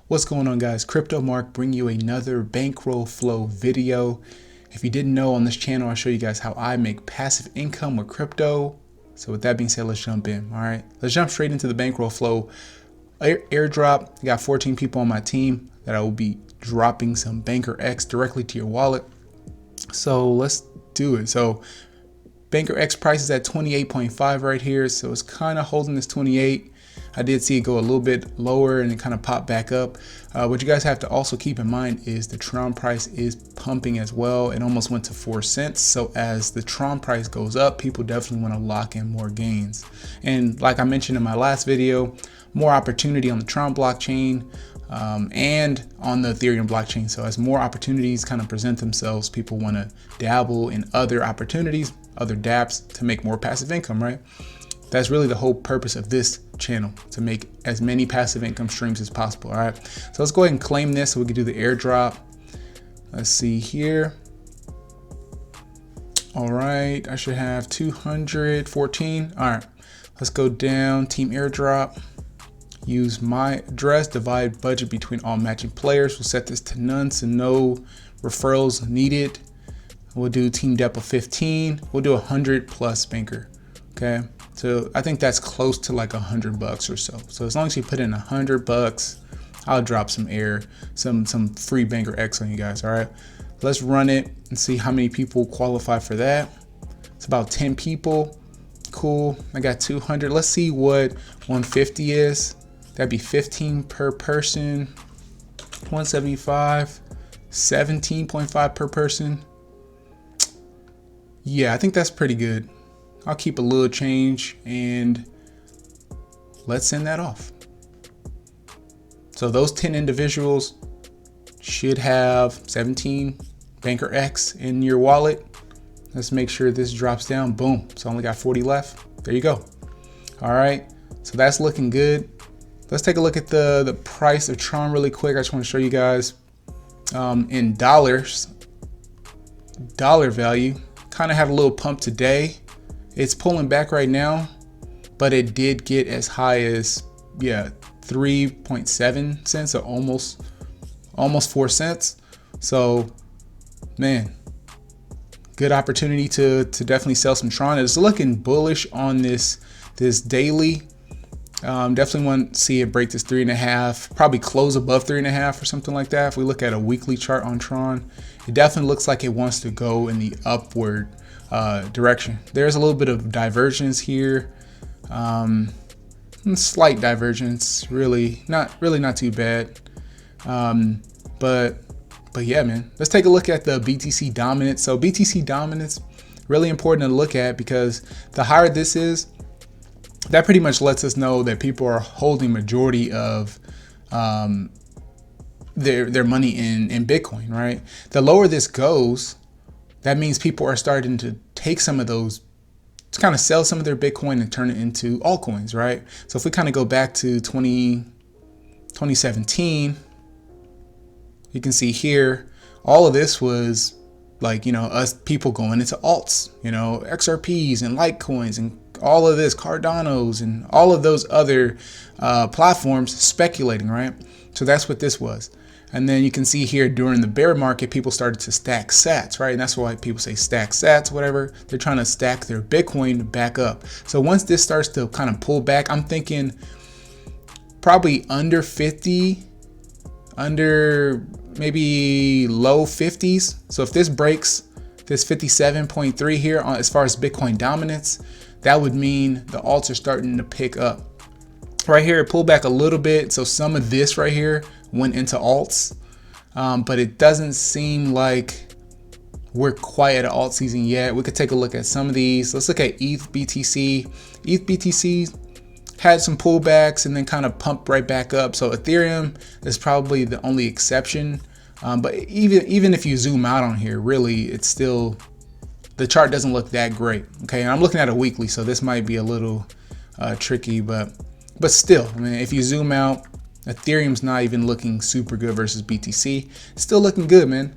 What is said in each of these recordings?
What's going on, guys? Crypto Mark bring you another bankroll flow video. If you didn't know, on this channel I'll show you guys how I make passive income with crypto. So with that being said, let's jump in. All right, let's jump straight into the bankroll flow. Airdrop. I got 14 people on my team that I will be dropping some Banker X directly to your wallet. So let's do it. So Banker X price is at 28.5 right here, so it's kind of holding this 28. I did see it go a little bit lower and it kind of popped back up. What you guys have to also keep in mind is the Tron price is pumping as well. It almost went to 4 cents. So as the Tron price goes up, people definitely want to lock in more gains. And like I mentioned in my last video, more opportunity on the Tron blockchain and on the Ethereum blockchain. So as more opportunities kind of present themselves, people want to dabble in other opportunities, other dApps to make more passive income, right? That's really the whole purpose of this channel, to make as many passive income streams as possible. All right, so let's go ahead and claim this so we can do the airdrop. Let's see here. All right, I should have 214. All right, let's go down, team airdrop. Use my address, divide budget between all matching players. We'll set this to none, so no referrals needed. We'll do team dep of 15. We'll do 100 plus banker. Okay, so I think that's close to like $100 or so. So as long as you put in $100, I'll drop some some free Banker X on you guys. All right, let's run it and see how many people qualify for that. It's about 10 people. Cool. I got 200. Let's see what 150 is. That'd be 15 per person. 175, 17.5 per person. Yeah, I think that's pretty good. I'll keep a little change and let's send that off. So those 10 individuals should have 17 Banker X in your wallet. Let's make sure this drops down. Boom. So I only got 40 left. There you go. All right. So that's looking good. Let's take a look at the price of Tron really quick. I just want to show you guys in dollars, dollar value. Kind of had a little pump today. It's pulling back right now, but it did get as high as 3.7 cents, or almost 4 cents. So man, good opportunity to definitely sell some Tron. It's looking bullish on this daily. Definitely want to see it break this 3.5, probably close above 3.5 or something like that. If we look at a weekly chart on Tron, it definitely looks like it wants to go in the upward direction. There's a little bit of divergence here, slight divergence, really not too bad. But yeah, man, let's take a look at the BTC dominance. So BTC dominance, really important to look at, because the higher this is, that pretty much lets us know that people are holding majority of their money in Bitcoin, right? The lower this goes, that means people are starting to take some of those, to kind of sell some of their Bitcoin and turn it into altcoins, right? So if we kind of go back to 2017, you can see here, all of this was like, us people going into alts, XRPs and Litecoins and all of this, Cardanos and all of those other platforms speculating, right? So that's what this was. And then you can see here during the bear market, people started to stack sats, right? And that's why people say stack sats, whatever. They're trying to stack their Bitcoin back up. So once this starts to kind of pull back, I'm thinking probably under 50, under maybe low 50s. So if this breaks this 57.3 here on, as far as Bitcoin dominance, that would mean the alts are starting to pick up. Right here, it pulled back a little bit. So some of this right here went into alts, but it doesn't seem like we're quite at alt season yet. We could take a look at some of these. Let's look at ETH BTC. ETH BTC had some pullbacks and then kind of pumped right back up. So Ethereum is probably the only exception. But even if you zoom out on here, really, it's still, the chart doesn't look that great. Okay, and I'm looking at a weekly, so this might be a little tricky, but still, I mean, if you zoom out, Ethereum's not even looking super good versus BTC. It's still looking good, man.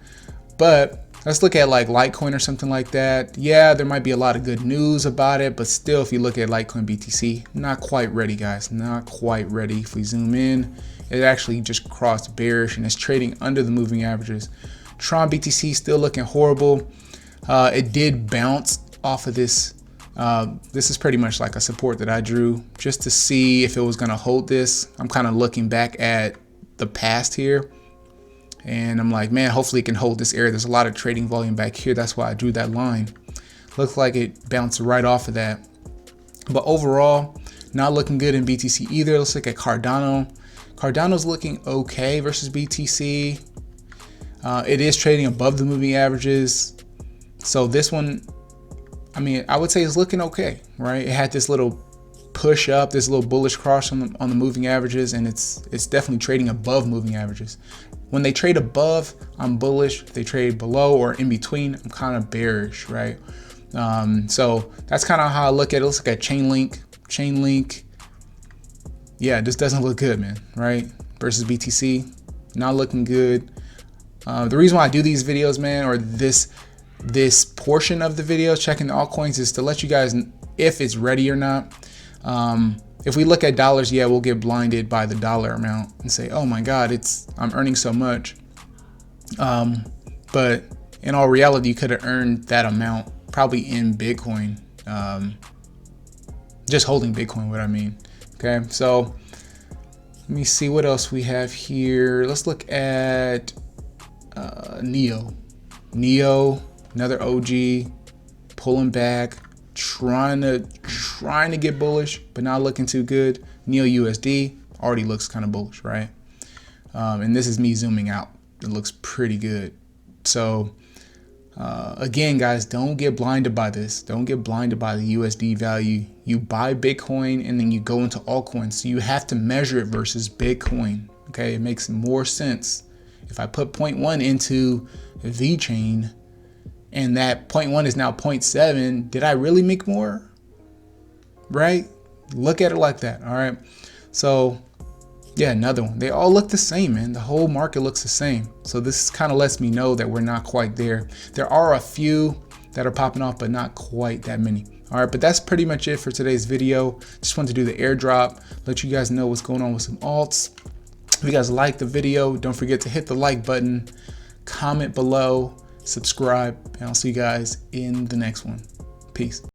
But let's look at like Litecoin or something like that. Yeah, there might be a lot of good news about it, but still, if you look at Litecoin BTC, not quite ready, guys. Not quite ready. If we zoom in it actually just crossed bearish and it's trading under the moving averages. Tron BTC still looking horrible. It did bounce off of this. This is pretty much like a support that I drew just to see if it was going to hold this. I'm kind of looking back at the past here, and I'm like, man, hopefully it can hold this area. There's a lot of trading volume back here. That's why I drew that line. Looks like it bounced right off of that. But overall, not looking good in BTC either. Let's look at Cardano. Cardano's looking okay versus BTC. It is trading above the moving averages. So this one, I mean, I would say it's looking okay, right? It had this little push up, this little bullish cross on the moving averages, and it's definitely trading above moving averages. When they trade above, I'm bullish. If they trade below or in between, I'm kind of bearish, right? So that's kind of how I look at it. Let's look at Chainlink. Yeah, this doesn't look good, man, right? Versus BTC, not looking good. The reason why I do these videos, man, or this portion of the video, checking the altcoins, is to let you guys if it's ready or not. If we look at dollars, yeah, we'll get blinded by the dollar amount and say, oh my God, I'm earning so much. But in all reality, you could have earned that amount probably in Bitcoin, just holding Bitcoin, what I mean. Okay, so let me see what else we have here. Let's look at Neo, another OG, pulling back, trying to get bullish, but not looking too good. Neo USD already looks kind of bullish, right? And this is me zooming out. It looks pretty good. So again, guys, don't get blinded by this. Don't get blinded by the USD value. You buy Bitcoin and then you go into altcoins. So you have to measure it versus Bitcoin. Okay, it makes more sense. If I put 0.1 into VeChain and that 0.1 is now 0.7, did I really make more? Right? Look at it like that. All right. So yeah, another one. They all look the same, man. The whole market looks the same. So this kind of lets me know that we're not quite there. There are a few that are popping off, but not quite that many. All right, but that's pretty much it for today's video. Just wanted to do the airdrop, let you guys know what's going on with some alts. If you guys like the video, don't forget to hit the like button, comment below, subscribe, and I'll see you guys in the next one. Peace.